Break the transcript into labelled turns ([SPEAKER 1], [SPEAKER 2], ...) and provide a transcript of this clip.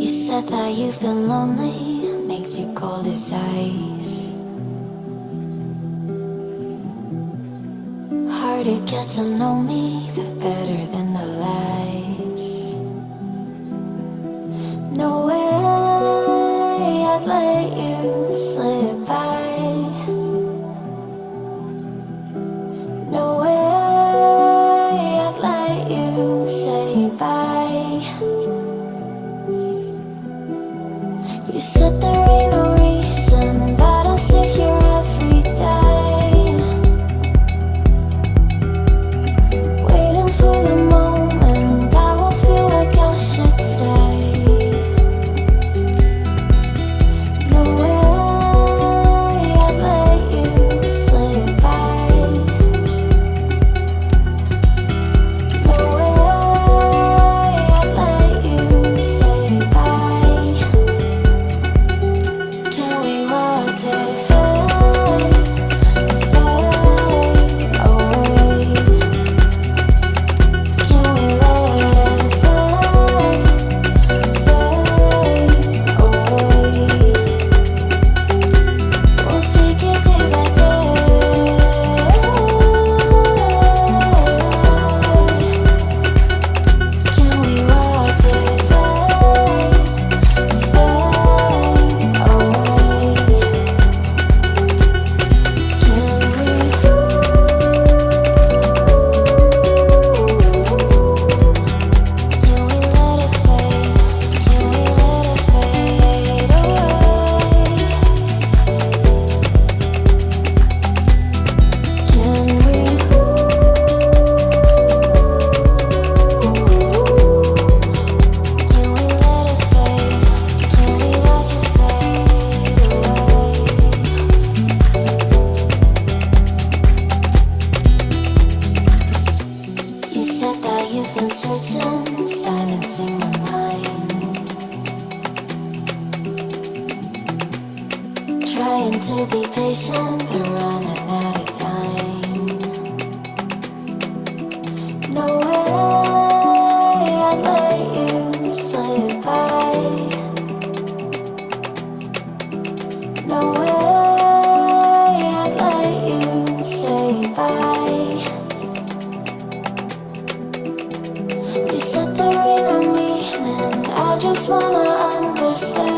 [SPEAKER 1] You said that you've been lonely, makes you cold as ice. Hard to get to know me, but better than the lies. No way I'd let you slip by. No way I'd let you say bye. You said there ain't no reason, but I'll sit here every day, waiting for the moment I won't feel like I should stay. No way I'd let you slip by. No way I'd let you say bye. Can we watch it fade, fade away? Can we let it fade, fade away? We'll take it day by day. Can we watch it fade, fade away? You said that you've been searching, silencing your mind, trying to be patient, but running out of time. No way I'd let you slip by. No way I'd let you say bye. You said there ain't no meaning, I just wanna understand.